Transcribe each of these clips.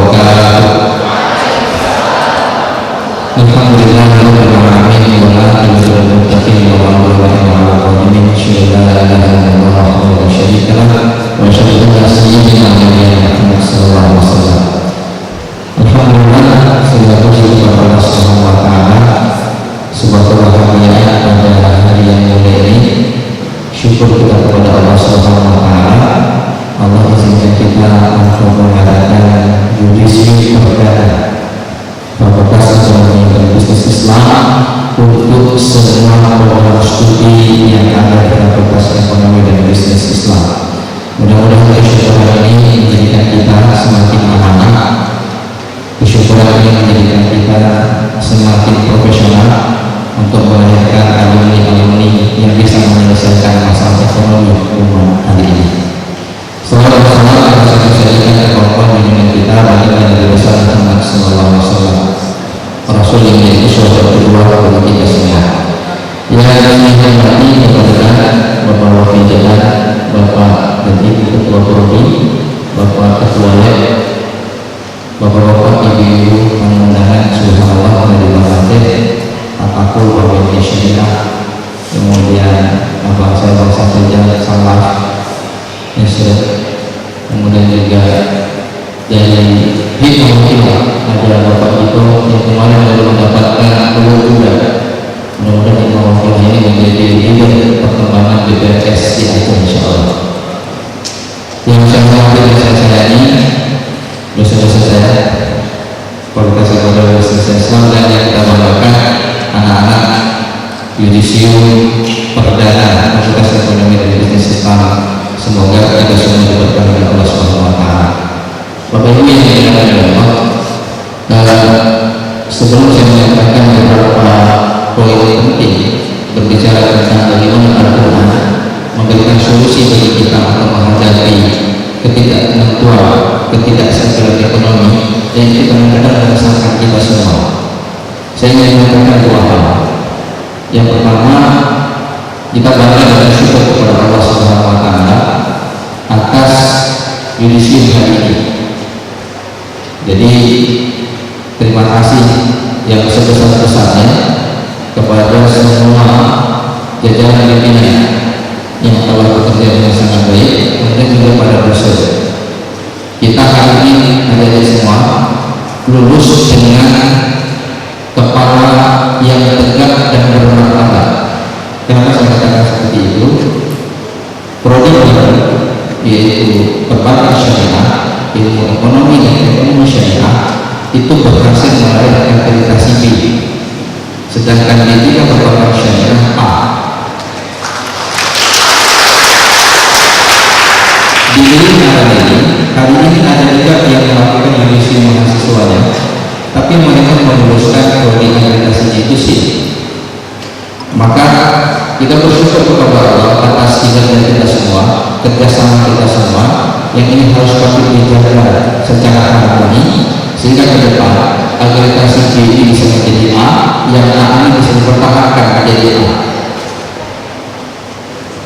wabarakatuh. Alhamdulillahirabbil alamin wa la ilaha Alhamdulillah, segala puji kepada Allah Subhanahu wa taala. Sebuah kebahagiaan pada hari yang mulia ini. Syukur kita kepada Allah Subhanahu wa taala. Allah izinkan kita untuk mengadakan judisi perdana Fakultas Ekonomi dan Bisnis Islam untuk semua program studi yang ada di Fakultas Ekonomi dan Bisnis Islam. Mudah-mudahan kesyukuran ini menjadikan kita semakin amanah. Kesyukuran ini menjadikan kita semakin profesional untuk melahirkan alumni-alumni yang bisa menyelesaikan masalah ekonomi umat hari ini. Salawat dan salam atas kesayangan kekuatan dengan kita bagi Nabi Muhammad sallallahu alaihi wasallam, Rasul yang menjadi syafaat kedua bagi kita semua. Yang kami hormati kepada Bapak Wakil Jalan, Bapak dan Ibu Ketua Prodi, Bapak Ketua Lab, Bapak-bapak, ibu-ibu yang undangan, subhanallah, dari Bapak Akul, Bapak Syariah, kemudian Bapak saya Bangsa Kerja, Salah, Yusuf, kemudian juga dari Hikmah ada Bapak itu yang kemarin baru mendapatkan telur juga. Mudah-mudahan Hikmah ini menjadi leader perkembangan BPS di Aceh, insyaallah. Yang saya hormati dan saya sayangi dosa-dosa saya, Fakultas Ekonomi dan Bisnis Islam, dan yang kita banggakan anak-anak yudisium perdana Fakultas Ekonomi dan Bisnis Islam. Semoga kita semua diberkahi oleh Allah Subhanahu wa taala. Bapak Ibu yang dimuliakan oleh Allah, sebelum saya menyampaikan beberapa poin penting berbicara tentang bagaimana Al-Quran memberikan solusi bagi kita untuk menghadapi ketidakmenentuan, ketidakstabilan ekonomi yang kita kadang-kadang merasakan kita semua. Saya ingin menyampaikan dua hal. Yang pertama, kita bangga dan syukur kepada Allah Subhanahu wa taala atas yudisium hari ini. Jadi terima kasih yang sebesar-besarnya kepada semua jajaran pimpinan yang telah bekerja dengan sangat baik, dan juga pada dosen. Kita hari ini ada semua lulus dengan kepala yang tegak dan bermartabat. Kenapa saya katakan seperti itu? Prodi yaitu perbankan syariah, ilmu ekonomi dan ekonomi syariah itu berhasil meraih akreditasi B. Sedangkan D3 perbankan syariah A. Di hari ini ada juga yang melakukan yudisium mahasiswanya, tapi mereka meluluskan prodi akreditasinya itu C. Maka kita bersyukur kepada Allah atas kinerja kita semua, kerjasama kita semua, yang ini harus patut dijaga secara harmoni sehingga ke depan akreditasi B ini bisa menjadi A, yang A ini bisa dipertahankan menjadi A.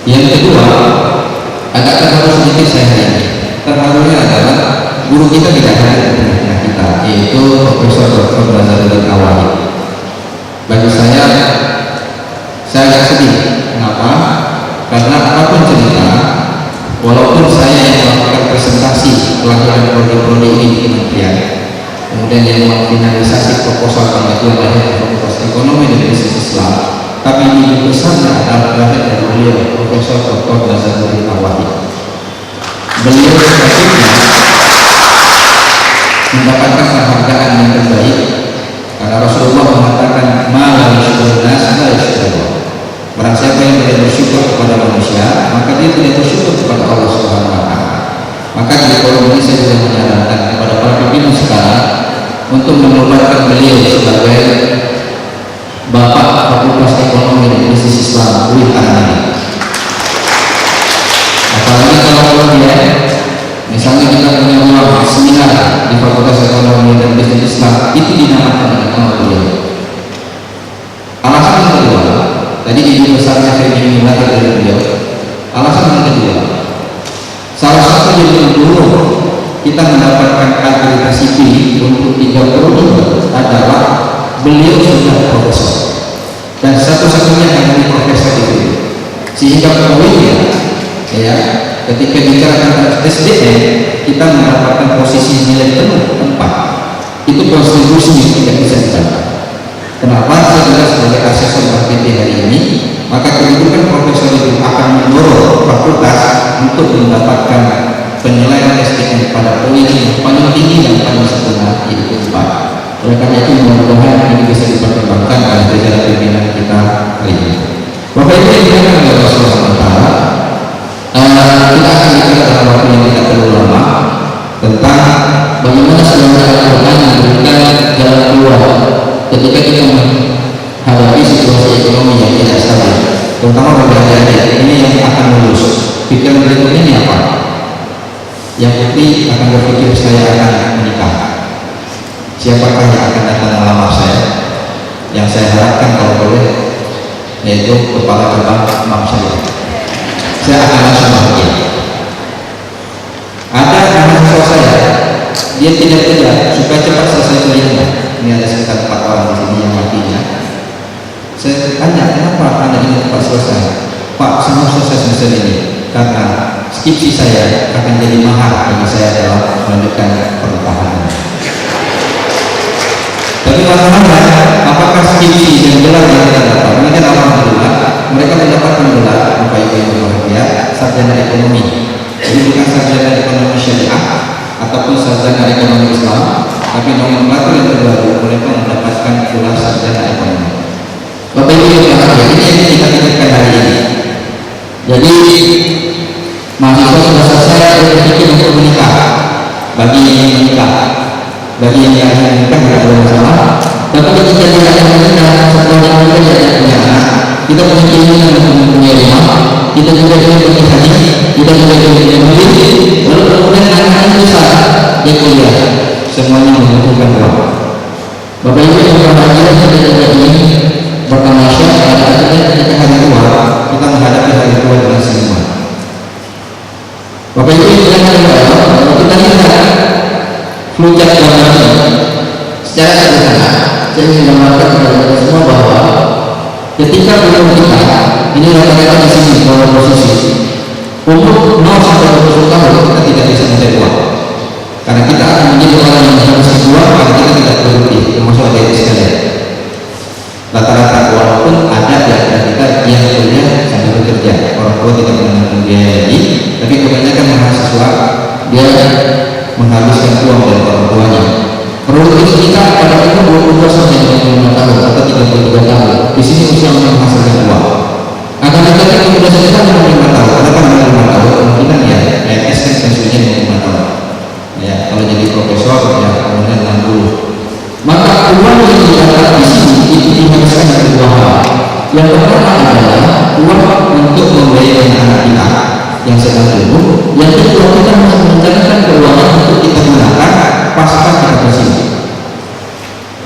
Yang kedua, agak terharu sedikit saya hari ini. Terharunya adalah guru kita tidak hadir di tengah kita, yaitu Profesor Dr. Nazarudin Awali. Bagi saya agak sedih. Kenapa? Karena apapun cerita, walaupun saya yang melakukan presentasi pelaksanaan prodi-prodi ini di kementerian, kemudian yang memfinalisasi proposal pengajuan lahir Fakultas Ekonomi dan Bisnis Islam, tapi ini besarnya adalah lahir dari beliau, Profesor Dr. Nazarudin Awali. Beliau sepatutnya mendapatkan penghargaan yang terbaik, karena Rasulullah mengatakan malam syukurnas la syukur. Barang siapa yang tidak bersyukur kepada manusia, maka dia tidak bersyukur kepada Allah Subhanahu wa taala. Maka di forum ini saya sudah menyarankan kepada para pimpinan sekarang untuk mengubarkan beliau sebagai Bapak Fakultas Ekonomi dan Bisnis Islam UIN. Apalagi kalau dia misalnya kita punya ruang seminar di Fakultas Ekonomi dan Bisnis Islam, itu dinamakan dengan nama beliau. Alasan yang kedua, tadi ibu besarnya saya ingin lahir dari beliau. Alasan yang kedua, salah satu yang dulu kita mendapatkan akreditasi B beliau sudah profesor dan satu-satunya yang menjadi profesor itu, sehingga poinnya ya ketika bicara tentang SDM kita mendapatkan posisi nilai penuh 4. Itu kontribusi yang tidak bisa dibantah. Kenapa? Saya juga sebagai asesor BPT hari ini, maka kedudukan profesor itu akan mendorong fakultas untuk mendapatkan penilaian SDM pada poin yang paling tinggi dan paling sempurna, yaitu 4. Oleh karena itu mudah-mudahan ini bisa dipertimbangkan oleh jajaran pimpinan kita hari ini. Bapak Ibu yang dimuliakan oleh Allah Subhanahu wa Ta'ala, kita akan bicara dalam waktu yang tidak terlalu lama tentang bagaimana sebenarnya Al-Quran memberikan jalan keluar ketika kita menghadapi situasi ekonomi yang tidak stabil, terutama bagi adik-adik ini yang akan lulus. Pikiran berikutnya ini apa? Yang putih akan berpikir saya akan menikah. Siapakah yang akan datang melamar saya? Yang saya harapkan kalau boleh yaitu kepala cabang mam saya akan langsung bahagia. Ada mahasiswa saya, dia tidak supaya cepat selesai kuliahnya. Ini ada sekitar 4 orang di sini yang lakinya. Saya tanya, kenapa Anda ingin cepat selesai? Pak, saya mau selesai ini karena skripsi saya akan jadi mahal bagi saya dalam melanjutkan pertahanan. Tapi masalahnya, apakah skripsi dan gelar yang kita dapat? Ini kan alhamdulillah mereka mendapatkan gelar Bapak Ibu yang berbahagia sarjana ekonomi. Jadi bukan sarjana ekonomi syariah ataupun sarjana ekonomi Islam, tapi nomenklatur yang terbaru mereka mendapatkan gelar sarjana ekonomi. Bapak Ibu yang berbahagia, ini yang kita pikirkan hari ini. Jadi mahasiswa sudah selesai berpikir untuk menikah. Bagi yang ingin menikah, bagi yang ingin menikah tidak ada masalah. Tapi ketika dia akan menikah, setelah menikah dia punya anak, kita punya keinginan untuk mempunyai rumah, kita juga ingin pergi haji, kita juga ingin mobil, lalu kemudian anak-anak besar dia kuliah, semuanya membutuhkan uang. Bapak Ibu yang berbahagia, kita juga ingin bertamasya pada akhirnya ketika hari tua kita menghadapi hari tua dengan senyuman. Bapak Ibu yang berbahagia, kalau kita lihat flujat gambarnya secara sederhana, saya ingin mengatakan kepada kita semua bahwa ketika belum kita ini rata-rata di sini dalam posisi umur 0 sampai 20 tahun kita tidak bisa mencari uang, karena kita akan menjadi orang yang harus uang karena kita tidak berhenti, termasuk adik sekalian. Rata-rata walaupun ada di antara kita yang kuliah sambil bekerja, orang tua tidak menanggung biaya lagi, tapi kebanyakan mahasiswa dia menghabiskan uang dari orang tuanya. Produktif kita pada umur 22 sampai 25 tahun atau 33 tahun. Di sini usia menghasilkan uang. Akan tetapi kemudian kita 25 tahun, ada 25 tahun kemungkinan ya PNS kan pensiunnya 25 tahun. Ya, kalau jadi profesor ya kemudian 60. Maka uang yang didapat di sini itu dihabiskan dari dua hal. Yang pertama adalah uang untuk membiayai anak kita yang sedang tumbuh. Yang kedua kita harus mencarikan keuangan untuk kita gunakan pasca kita bersih.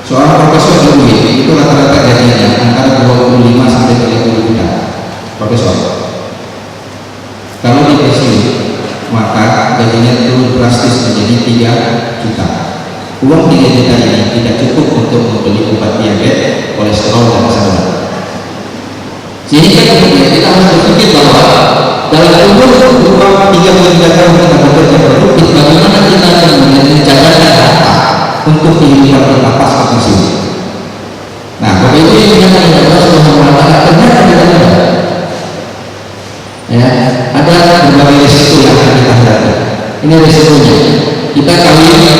Seorang profesor dulu itu rata-rata gajinya antara 25 sampai 30 juta profesor. Kalau di pensiun maka gajinya turun drastis menjadi 3 juta. Uang 3 juta ini tidak cukup untuk membeli obat diabetes, kolesterol dan asam. Sehingga kemudian kita harus berpikir bahwa dalam umur 33 tahun kita bekerja produktif, bagaimana kita kemudian menjaga harta untuk kehidupan kita pasca pensiun. Nah, Bapak Ibu yang dimuliakan oleh Allah Subhanahu wa Ta'ala, ternyata tidak ada. Ya, ada berbagai risiko yang akan kita hadapi. Ini risikonya. Kita kawin,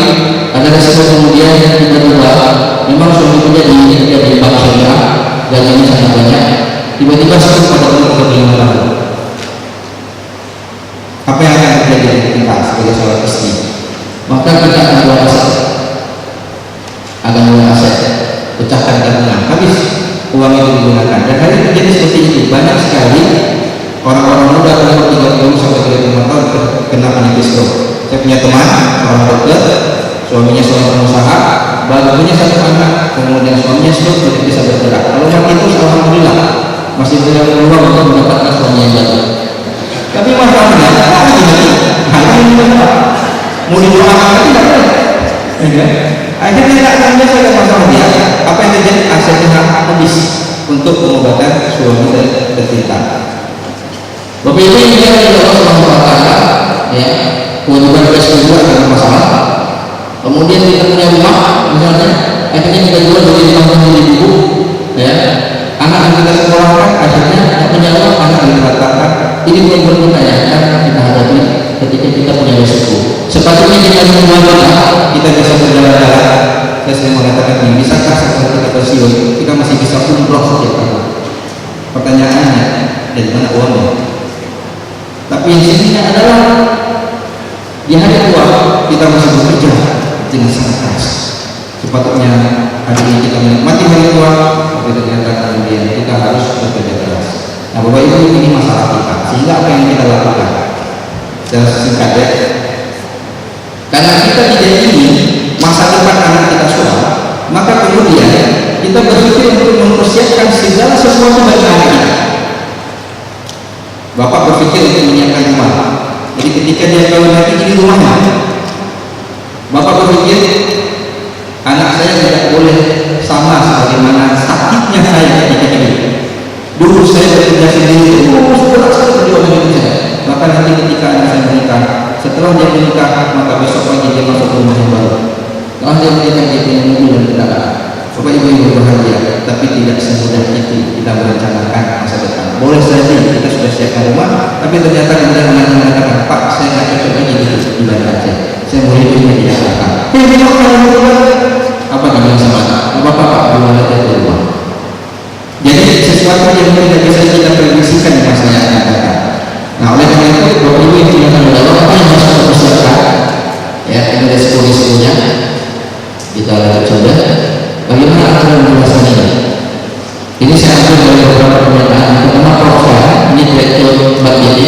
ada risiko kemudian tiba-tiba memang suami kita di bank syariah, gajinya sangat banyak, tiba-tiba satu pada umur 35 tahun. Apa yang akan terjadi dengan kita sebagai seorang istri? Maka kita akan jual aset, pecahkan tabungan, habis uang itu digunakan. Dan hari ini terjadi seperti itu. Banyak sekali orang-orang muda umur 30 sampai 35 tahun kena penyakit stroke. Saya punya teman, orang dokter, suaminya seorang pengusaha, baru punya satu anak, kemudian suaminya stroke tidak bisa bergerak. Kalau mati itu alhamdulillah masih punya peluang untuk mendapatkan suami yang baru. Tapi masalahnya, apa gimana? Hal ini mau didoakan tidak boleh. Akhirnya tak akan menyelesaikan masalah dia. Apa yang terjadi? Asetnya habis untuk pengobatan suami tercinta. Bapak Ibu yang dimuliakan oleh Allah Subhanahu wa taala, ya, kewajiban kedua adalah masalah. Kemudian kita punya rumah, misalnya, akhirnya kita jual dari 50.000, ya. Anak yang kita sekolahkan, akhirnya tak punya uang, anak yang diratakan. Ini belum ditanyakan kita hadapi ketika kita punya resiko. Sepatutnya kita menjual kita bisa berjalan-jalan. Saya sering mengatakan ini, bisakah setelah kita pensiun kita masih bisa umroh setiap tahun? Pertanyaannya, dari mana uangnya? Tapi yang intinya adalah di hari tua kita masih bekerja dengan sangat keras. Sepatutnya hari ini kita menikmati hari tua, tapi ternyata kemudian kita harus bekerja keras. Nah, Bapak Ibu, ini masalah kita. Sehingga apa yang kita lakukan? Secara singkat ya. Karena kita tidak ingin masa depan anak kita suram, maka kemudian kita berpikir untuk mempersiapkan segala sesuatu bagi anak kita. Bapak berpikir untuk menyiapkan rumah. Jadi ketika dia kawin nanti ini rumahnya. Bapak berpikir anak saya tidak boleh sama sebagaimana sakitnya saya ketika ini. Dulu saya bekerja sendiri, berat sekali berjuang hidup saya. Maka nanti ketika anak saya menikah, setelah dia menikah, maka besok pagi dia masuk rumah yang baru. Setelah dia menikah, dia punya mobil dan kendaraan. Bapak Ibu yang berbahagia, tapi tidak semudah itu kita merencanakan masa depan. Boleh saja kita sudah siapkan rumah, tapi ternyata kemudian anak mengatakan, Pak, saya nggak cocok lagi hidup di Belanda aja. Saya mau hidupnya di Jakarta. Apa namanya sama? Bapak belum ada rumah. Jadi sesuatu yang tidak bisa kita prediksikan di masa yang akan datang. Nah, oleh karena itu, Bapak Ibu yang dimuliakan oleh Allah, apa yang harus kita persiapkan? Ya, ini resiko-resikonya. Kita lihat coba. Bagaimana aturan menjelaskannya? Ini saya ambil dari beberapa pernyataan. Pertama, Prof. Ini direktur Bank Jadi,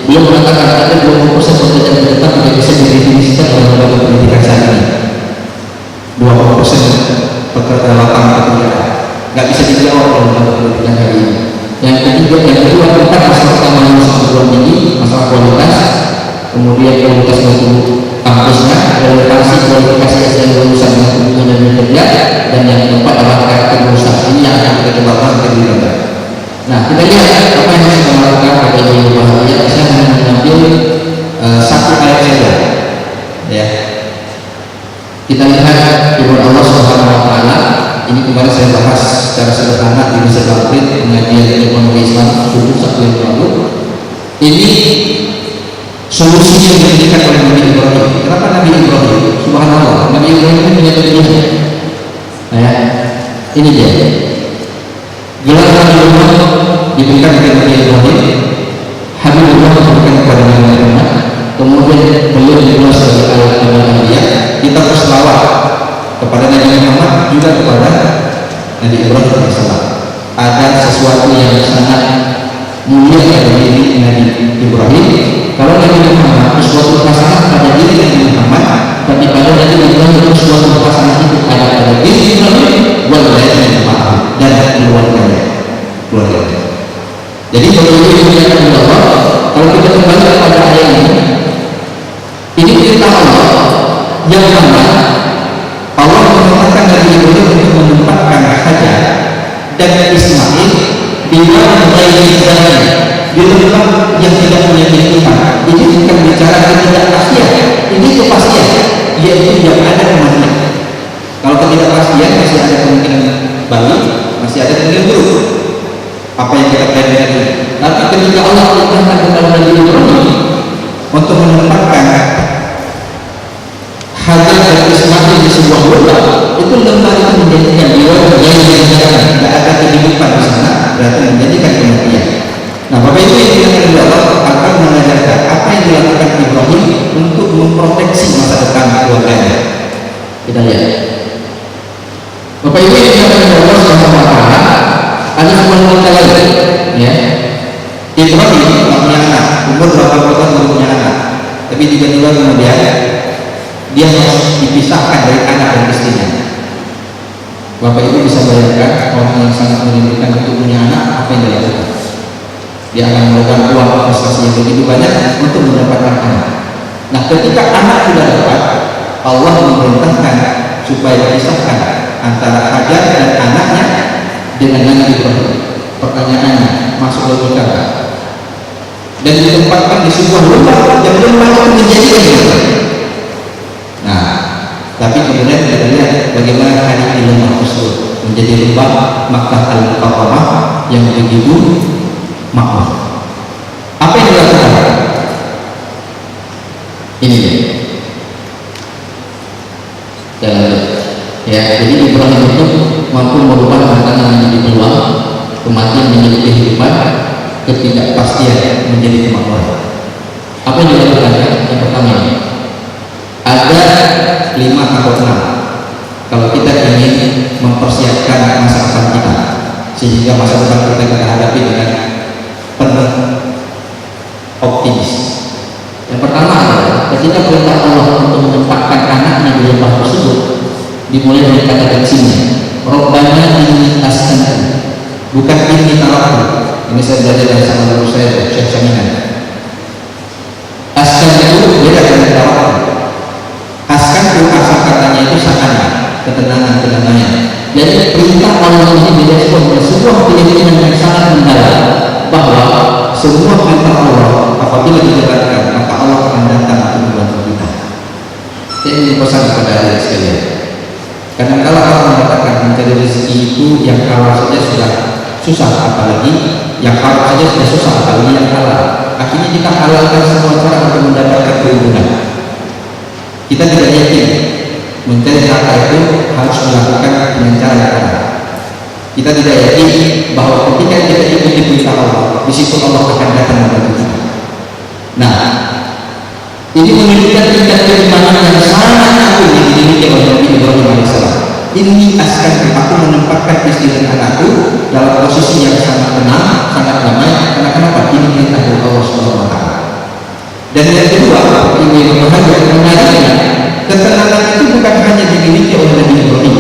beliau mengatakan ada 20% pekerjaan ke depan tidak bisa didefinisikan oleh lembaga pendidikan saat ini. 20% pekerjaan lapangan pekerjaan nggak bisa dijawab oleh lembaga pendidikan hari ini. Yang kedua tentang masalah utama masalah perguruan tinggi, masalah kualitas, kemudian kualitas mutu kampusnya, relevansi kualifikasi SDM lulusan dengan hubungan dengan kerja, dan yang keempat adalah karakter lulusan. Ini yang akan kita coba bahas di dalam. Nah, kita lihat apa yang harus kita lakukan pada ini bahagia. Saya hanya mengambil satu ayat saja. Ya, kita lihat firman Allah Subhanahu Wa Taala. Ini kemarin saya bahas secara sederhana di Masa Bangkit pengajian ekonomi Islam subuh 1 yang lalu. Ini solusi yang diberikan oleh Nabi Ibrahim. Kenapa Nabi Ibrahim? Subhanallah, Nabi Ibrahim itu punya tujuan. Nah, ini dia. Gelar Nabi Ibrahim diberikan kepada Nabi Ibrahim. Habibullah diberikan kepada Nabi Muhammad. Kemudian beliau dikenal sebagai ayat Nabi. Kita berselawat kepada Nabi Muhammad juga kepada Nabi Ibrahim alaihissalam. Ada sesuatu yang sangat mulia dari diri Nabi Ibrahim. Kalau Nabi Muhammad sesuatu pasangan pada diri Nabi Muhammad, tapi pada Nabi Ibrahim sesuatu pasangan itu ada pada diri Ibrahim, walaupun maaf dan keluarganya. Jadi kalau kita Allah, kalau kita kembali kepada ayat ini kita Allah yang mana Allah memerintahkan Nabi Ibrahim untuk menempatkan Hajar dan Ismail di mana di tempat yang tidak punya kehidupan. Ini bukan bicara ketidakpastian, ini kepastian, yaitu yang ada kematian. Kalau ketidakpastian masih ada kemungkinan balik, masih ada kemungkinan buruk. Apa yang kita pelajari ini? Tapi ketika Allah memerintahkan kepada Nabi Ibrahim untuk menempatkan Hajar dan Ismail di sebuah lembah, itu lembah itu menjadikan jiwa yang tidak ada kehidupan di sana, berarti menjadikan kematian. Nah, Bapak Ibu yang dilakukan oleh Allah akan mengajarkan apa yang dilakukan Ibrahim untuk memproteksi masa depan keluarganya. Kita lihat. Bapak Ibu yang dilakukan oleh Allah Subhanahu Wa Taala ada sebuah cerita lain, ya. Ibrahim tidak punya anak, umur 80 tahun belum punya anak, tapi tiba-tiba kemudian dia harus dipisahkan dari anak dan istrinya. Bapak Ibu bisa bayangkan orang yang sangat merindukan untuk punya anak, apa yang dia lakukan? Dia akan melakukan uang investasi yang begitu banyak untuk mendapatkan anak. Nah, ketika anak sudah dapat, Allah memerintahkan supaya dipisahkan antara Hajar dan anaknya dengan Nabi Ibrahim. Pertanyaannya, masuk logika nggak? Dan ditempatkan di sebuah lembah yang lembah itu menjadi lembah. Nah, tapi kemudian kita lihat bagaimana hari ini lembah tersebut menjadi lembah Makkah Al-Mukarramah yang begitu makmur. Apa yang dilakukan? Ini ya, jadi Ibrahim itu mampu merubah tantangan menjadi peluang, kematian menjadi kehidupan, ketidakpastian menjadi kemakmuran. Apa yang dilakukan? Yang pertama ini ada 5 atau 6. Kalau kita ingin mempersiapkan masa depan kita, sehingga masa depan kita hadapi dengan penuh optimis. Yang pertama adalah ketika perintah Allah untuk menempatkan anaknya di lembah tersebut, dimulai dari kata kecilnya, Rabbana inni askantu, bukan inni taraktu. Ini saya belajar dari sama guru saya, Syekh Syaminan. Askan itu beda dengan taraktu. Askan itu asal katanya itu sakana, ketenangan, kedamaian. Jadi perintah Allah ini direspon oleh sebuah keyakinan yang sangat mendalam bahwa semua perintah Allah apabila dijalankan maka Allah akan datang untuk membantu kita. Ini pesan kepada adik sekalian. Karena kalau Allah mengatakan mencari rezeki itu yang halal saja sudah susah, apalagi yang haram saja sudah susah, apalagi yang halal. Akhirnya kita halalkan semua cara untuk mendapatkan keuntungan. Kita tidak yakin mencari harta itu harus dilakukan dengan cara yang halal. Kita tidak yakin bahwa ketika kita ikuti perintah Allah, di situ Allah akan datang membantu kita. Nah, ini menunjukkan tingkat keimanan yang sangat agung yang dimiliki oleh Nabi Ibrahim alaihissalam. Ini askan aku menempatkan istri dan anakku dalam posisi yang sangat tenang, sangat damai. Karena kenapa? Ini perintah dari Allah Subhanahu wa Ta'ala. Dan yang kedua, ini bahagia menariknya, ketenangan itu bukan hanya dimiliki oleh Nabi Ibrahim,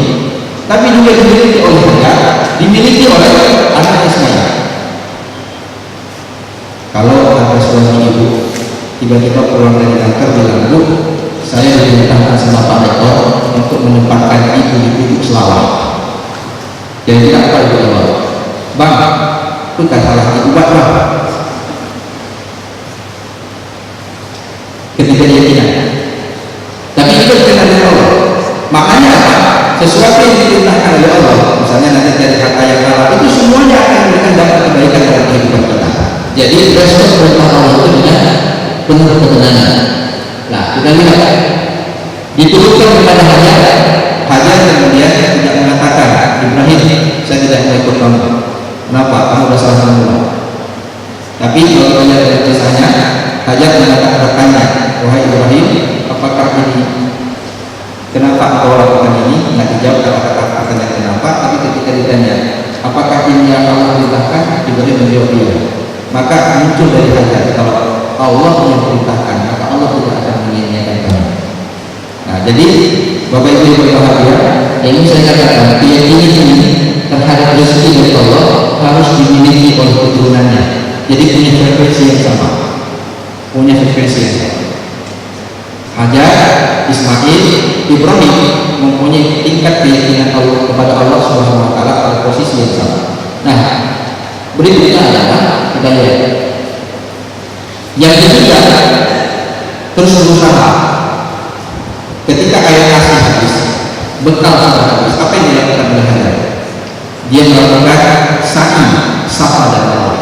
tapi juga dimiliki oleh Hajar, dimiliki oleh anak Ismail. Kalau ada suami ibu tiba-tiba pulang dari kantor bilang, Bu, saya diperintahkan sama Pak Rektor untuk menempatkan ibu di duduk selawat. Jadi apa itu Allah? Bang, itu tak salah diubah bang. Ketidakyakinan. Tapi itu dengan Allah. Makanya apa? Sesuatu yang diperintahkan oleh Allah, misalnya nanti dari harta yang halal, itu semuanya akan memberikan dampak kebaikan dalam kehidupan kita. Jadi respon perintah Allah itu dengan penuh ketenangan. Nah, kita lihat diturunkan kepada Hajar kemudian tidak mengatakan, Ibrahim, saya tidak mau ikut kamu. Kenapa? Kamu sudah salah semula. Tapi kalau kita lihat dari kisahnya, Hajar mengatakan bertanya, wahai Ibrahim, apakah ini? Kenapa engkau lakukan ini? Tidak dijawab kata-kata pertanyaan kenapa, tapi ketika ditanya, apakah ini yang Allah perintahkan? Ibrahim menjawab iya. Maka muncul dari Hajar, kalau Allah yang perintahkan, maka Allah tidak akan menyanyiakan kami. Nah, jadi Bapak Ibu berbahagia, ini saya katakan keyakinan ini terhadap rezeki dari Allah harus dimiliki oleh keturunannya. Jadi punya frekuensi yang sama, punya frekuensi yang sama. Hajar, Ismail, Ibrahim mempunyai tingkat keyakinan Allah kepada Allah Subhanahu wa Ta'ala pada posisi yang sama. Nah, berikutnya adalah kita lihat yang ketiga, terus berusaha. Ketika air kasih habis, bekal sudah habis, apa yang dilakukan oleh Hajar? Dia melakukan sa'i, safa dan tawaf.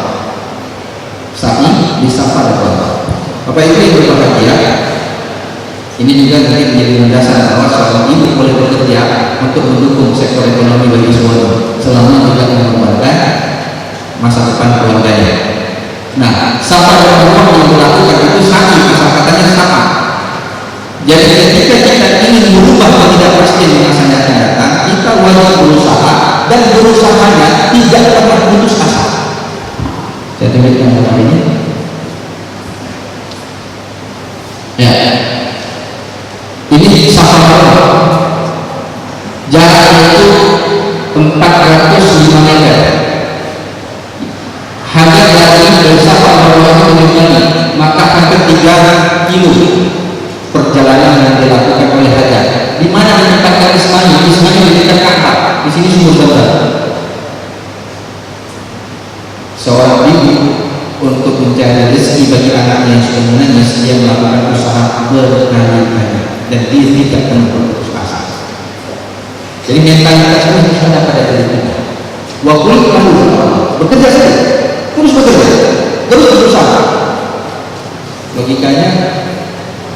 Sa'i, disafa dan tawaf. Bapak Ibu yang berbahagia, ini juga mungkin menjadi landasan bahwa seorang ibu boleh bekerja untuk mendukung sektor ekonomi bagi suami selama tidak mengorbankan masa depan keluarganya. Nah, safa dan tawaf yang dilakukan itu sa'i, asal katanya safa. Jadi ketika kita ingin merubah ketidakpastian yang masa akan datang, kita wajib berusaha dan berusahanya tidak pernah putus asa. Saya tunjukkan kata ini. Ya, ini sahabat. Jaraknya itu 405 meter. Hajar dari sahabat menyebutkan maka hampir 3 kilo perjalanan yang dilakukan oleh Hajar. Di mana ditempatkan Ismail? akan berputus asa. Jadi mentalitas ini harus ada pada diri kita. Waktu lalu bekerja saja, terus bekerja, terus berusaha. Logikanya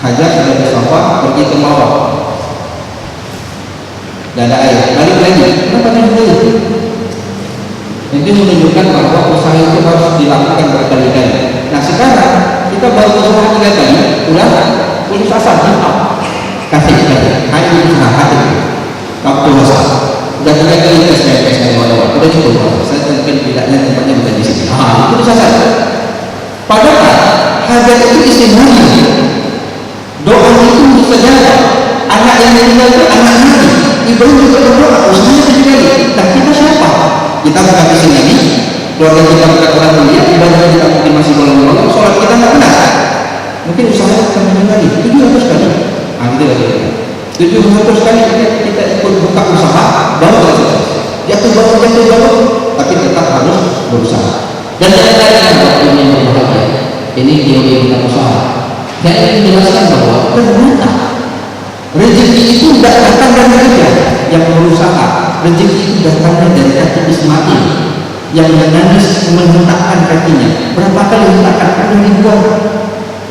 Hajar sudah bersama pergi ke Mawar, tidak ada air, balik lagi. Kenapa tidak boleh? Itu menunjukkan bahwa usaha itu harus dilakukan berkali-kali. Nah sekarang kita baru usaha 3 kali, udah putus asa, kasih kita, hanya usaha hati, waktu usaha. Udah 3 kali tes dari awal, udah cukup. Saya mungkin tidaknya tempatnya bukan di sini. Itu putus asa. Padahal Hajar itu istimewa. Doa itu mustajab. Anak yang meninggal itu anak Nabi. Ibrahim juga berdoa, usahanya 7 kali. Nah kita siapa? Kita bukan di sini, keluarga kita bukan orang mulia, ibadah kita mungkin masih bolong-bolong, sholat kita nggak benar. Mungkin usahanya akan meninggali 700 kali. Gitu aja. 700 kali kita ikut buka usaha, baru selesai. Jatuh bangun, tapi tetap harus berusaha. Dan waktu yang berbahagia, ini teori kita usaha. Saya ingin menjelaskan bahwa ternyata rezeki itu tidak datang dari kerja yang berusaha. Rezeki itu datangnya dari kaki Ismail yang menangis menghentakkan kakinya. Berapa kali hentakkan? Udah ribuan.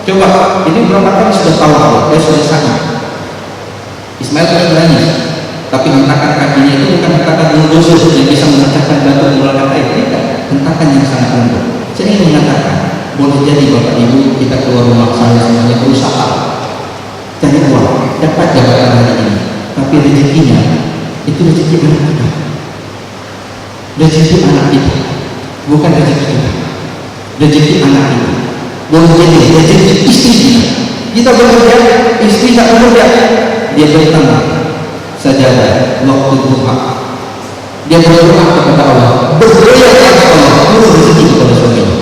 Coba, ini berapa kali sudah tahu? Dia sudah sangat. Ismail sudah menangis, tapi hentakan kakinya itu bukan hentakan bulldozer yang bisa memecahkan batu mengeluarkan air. Tidak, hentakan yang sangat lembut. Saya ingin mengatakan, boleh jadi Bapak Ibu kita keluar rumah saya semuanya berusaha cari uang, dapat jabatan hari ini, tapi rezekinya itu rezeki anak kita, rezeki anak kita, bukan rezeki kita, rezeki anak kita. Boleh jadi rezeki istri kita bekerja, istri tak bekerja, dia bertambah sajadah waktu duha, dia berdoa kepada Allah, berdoa kepada Allah, turun rezeki kepada suaminya.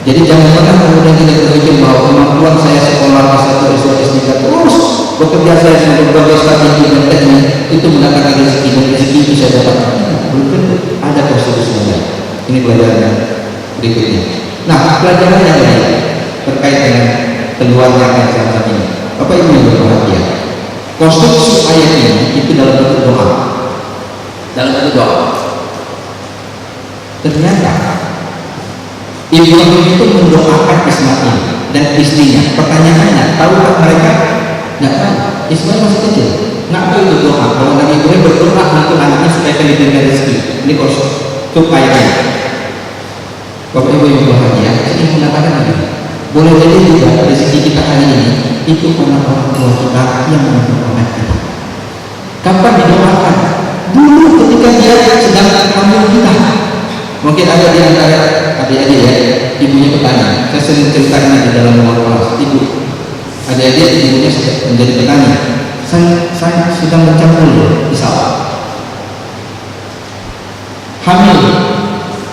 Jadi jangan pernah kemudian kita berpikir bahwa kemampuan saya sekolah S1, S2, S3 terus bekerja saya dengan berbagai strategi dan teknik itu mendatangkan rezeki, dan rezeki itu saya dapat. Belum ada konstitusinya. Ini pelajaran berikutnya. Nah, pelajaran yang lain terkait dengan keluarga yang semacam ini. Bapak Ibu yang berbahagia, konstruksi ayat ini itu dalam bentuk doa. Dalam bentuk doa. Ternyata Ibrahim itu mendoakan Ismail dan istrinya. Pertanyaannya, tahukah mereka? Tidak tahu. Ismail masih kecil. Nggak tahu itu doa. Kalau Nabi Ibrahim berdoa untuk anaknya supaya diberikan rezeki. Ini konstruksi ayatnya. Bapak Ibu yang berbahagia, saya ingin mengatakan lagi, boleh jadi juga rezeki kita hari ini itu karena orang tua kita yang mendoakan kita. Kapan didoakan? Dulu ketika dia sedang hamil kita. Mungkin ada di antara adik-adik ya, ibunya petani. Saya sering ceritakan di dalam ruang kelas. Ibu, adik-adik ibunya menjadi petani. Saya sedang mencampur di sawah. Hamil,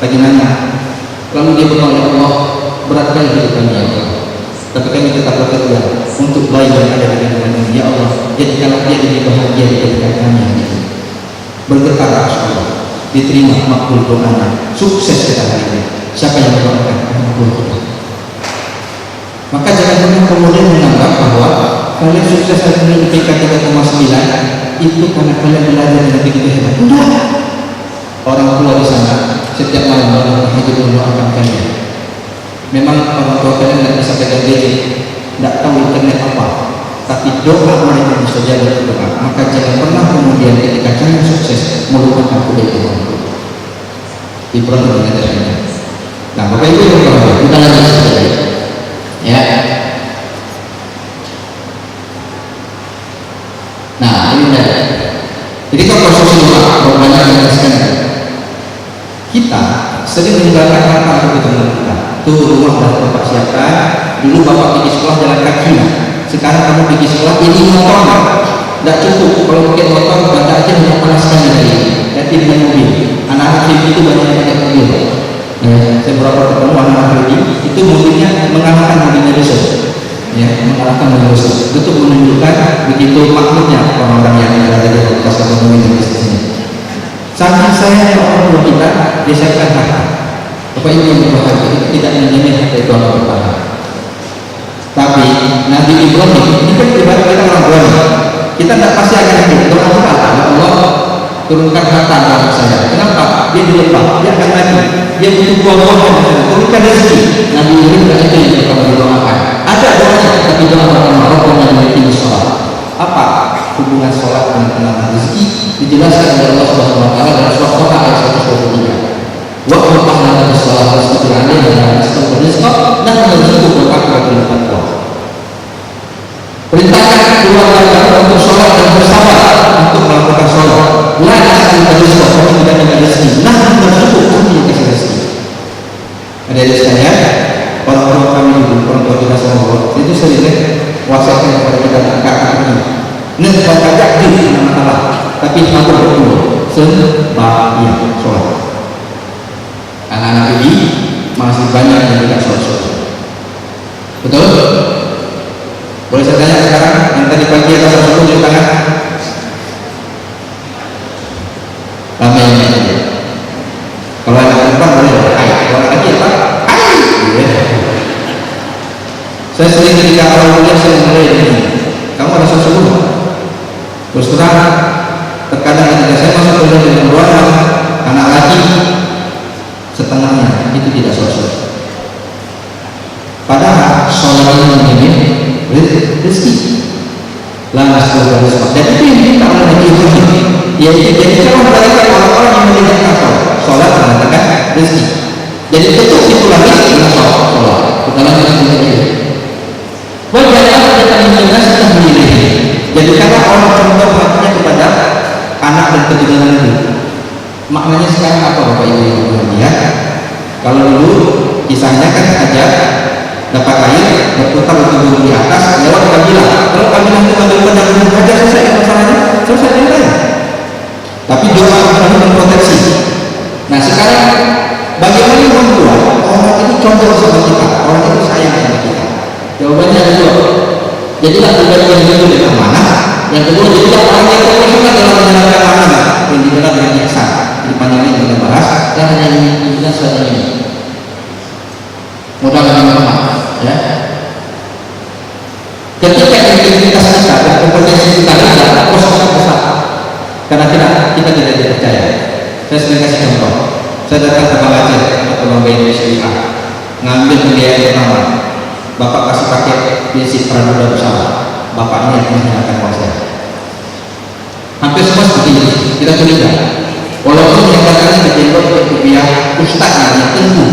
lagi nanya. Lalu dia berdoa, ya Allah, berat kali hidup kami ya Allah. Tapi kami tetap bekerja untuk bayi yang ada di dalam ini. Ya Allah, jadikanlah dia lebih bahagia di hadapan kami hari ini. Bergetar Allah. Diterima makbul doanya, sukses kita hari ini. Siapa yang mendoakan? Makbul doa. Maka jangan pernah kemudian menganggap bahwa kalian sukses hari ini IPK 3,9 itu karena kalian belajar dengan begitu hebat. Enggak. Orang tua di sana setiap malam tahajud mendoakan kalian. Memang orang tua kalian tidak bisa pegang gadget, tidak tahu internet apa, tapi doa mereka bisa jaga doa. Maka jangan pernah kemudian ketika kalian sukses melupakan kebaikan orang tua. Ibrahim mengatakannya. Nah, Bapak Ibu yang berbahagia, kita lanjut saja. Ya. Nah, ini udah. Jadi kalau konstruksi doa, banyak yang menjelaskan. Kita sering meninggalkan harta untuk teman kita. Tuh rumah sudah Bapak siapkan. Dulu Bapak pergi sekolah jalan kaki. Sekarang kamu pergi sekolah ini motor. Tidak cukup kalau pakai motor baca aja hanya panas sekali lagi. Nanti dengan mobil. Anak-anak film itu banyak yang pakai mobil. Saya berapa ketemu anak-anak film itu mobilnya mengalahkan mobilnya besok. Ya, mengalahkan mobil besok. Itu menunjukkan begitu makmurnya orang-orang yang berada di atas ekonomi di sini. Saking saya orang tua kita disiapkan harta. Bapak Ibu yang berbahagia itu tidak menjamin harta itu akan bertahan. Tapi Nabi Ibrahim ini kan ibarat kita orang tua. Kita tidak pasti akan hidup. Doa kita, ya Allah turunkan harta dalam saya. Kenapa? Dia dilepah, dia akan mati. Dia butuh buah-buahan. Turunkan rezeki. Nabi Ibrahim itu yang pertama didoakan. Ada doanya, tapi doa pertama Rabbana yang memiliki sholat. Apa hubungan sholat dengan penambahan rezeki? Dijelaskan oleh Allah Subhanahu Wa Taala dalam surah Taha ayat 123. Wa qulna bis sholat wastabir alaiha wa nastabir rizqa dan narzuquka wa taqwa. Perintahkan keluarga untuk sholat dan bersabar untuk melakukan sholat. La nastabir rizqa, kami tidak ada rezeki. Nah, narzuquka, kami yang kasih rezeki. Ada di sekalian, orang-orang kami dulu, orang tua kita semua itu sering wasiatkan kepada kita kakak ini. Nih kakak di masalah, tapi aku berdua sembahyang sholat. Anak-anak ini masih banyak yang tidak sholat. Betul? Boleh saya tanya sekarang, yang tadi pagi ada sholat di tangan? Ramai yang ini. Kalau anak perempuan boleh, kalau anak laki apa? Saya sering ketika awal kuliah saya mulai ini, kamu ada sesuatu? Terus terang, terkadang ketika saya masuk kuliah dengan keluarga anak laki setengahnya itu tidak sholat. Padahal sholat ini rezeki. Lantas keluar rezeki. Dan itu yang kita Nabi Ibrahim. Yaitu jadikan mereka orang-orang yang meninggalkan sholat mengatakan rezeki. Jadi tutup itu lagi dengan sholat. Bukanlah dengan rezeki. Wajahlah kita menjelas tahmilih. Jadi karena orang contoh hatinya kepada anak dan keturunan itu. Maknanya sekarang apa Bapak Ibu yang berbahagia? Kalau dulu kisahnya kan saja dapat air berputar untuk di atas lewat kabilah. Kalau kabilah itu ambil pedang dan saja selesai masalahnya, selesai ceritanya. Tapi doa Ibrahim memproteksi. Nah sekarang bagaimana membuat orang itu contoh sama kita, orang itu sayang sama kita? Jawabannya ada dua. Jadilah pribadi yang jujur dan amanah. Yang kedua, jadilah orang yang profesional dalam menjalankan amanah yang dikenal dengan ihsan. Di panjangnya kita bahas dan hanya ini kita saja ini. Modal yang lemah, ya. Ketika integritas kita dan kompetensi kita rendah, kosong besar. Karena kita tidak dipercaya. Saya sering kasih contoh. Saya datang ke Bang Aceh atau Bang BNI ngambil pembiayaan pertama. Bapak kasih paket prinsip praduga bersama. Bapak ini yang menghilangkan uang saya. Hampir semua seperti ini. Kita curiga. Walaupun yang katanya berjenggot rupiah ustaz yang tentu.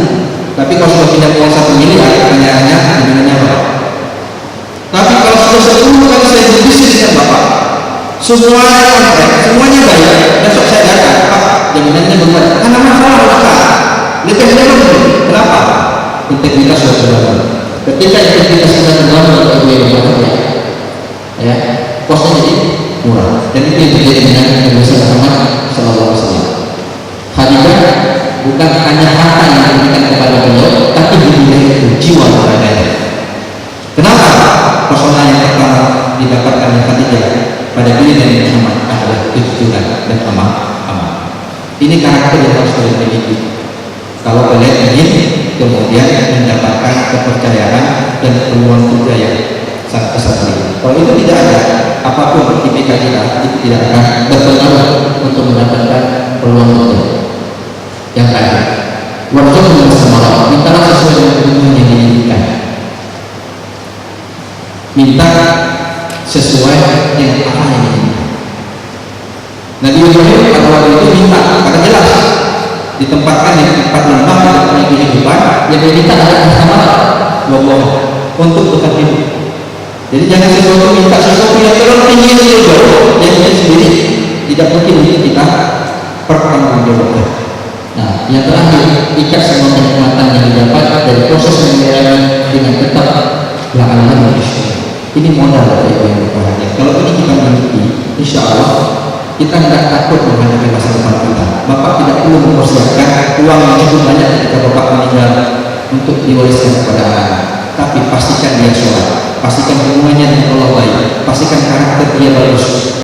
Tapi kalau sudah pindah uang 1 miliar, pertanyaannya jaminannya apa? Tapi kalau sudah 10 kali saya berbisnis dengan Bapak, semuanya kontrak, semuanya baik. Besok saya datang, Pak, jaminannya benar. Karena masalah Bapak. Lebih dari kenapa? Integritas sudah terbangun. Ketika integritas sudah terbangun, Bapak Ibu yang berbahagia, ya, kosnya jadi murah. Dan itu yang terjadi dengan Nabi Muhammad SAW. Hadiah bukan hanya harta yang diberikan kepada beliau, tapi hadiah itu jiwa kepadanya. Kenapa? Pesona yang pertama didapatkan oleh Khadijah pada diri Nabi Muhammad adalah kejujuran dan amanah. Ini karakter yang harus kalian miliki. Kalau kalian ingin kemudian mendapatkan kepercayaan dan peluang kerja yang sangat besar ini. Kalau itu tidak ada, apapun IPK kita itu tidak akan berpengaruh untuk mendapatkan peluang kerja. Yang terakhir, warjuna bersama, mintalah sesuai dengan kebutuhan yang diinginkan. Minta sesuai dengan apa yang diinginkan. Nabi Ibrahim pada waktu itu minta, karena jelas ditempatkan di tempat lembah dan punya kehidupan, yang diminta adalah kesabaran, Allah untuk tetap hidup. Jadi jangan sesuatu minta sesuatu yang terlalu tinggi jauh, yang ini sendiri tidak mungkin kita pertanggungjawabkan. Nah, yang terakhir, ikat semua kenikmatan yang didapat dari proses menjalani dengan tetap la'allahu yashkur. Ini modal dari yang berbahagia. Kalau ini kita miliki, insya Allah kita tidak takut menghadapi masa depan kita. Bapak tidak perlu mempersiapkan uang yang cukup banyak ketika Bapak meninggal untuk diwariskan kepada anak. Tapi pastikan dia sholat, pastikan hubungannya dengan Allah baik, pastikan karakter dia bagus.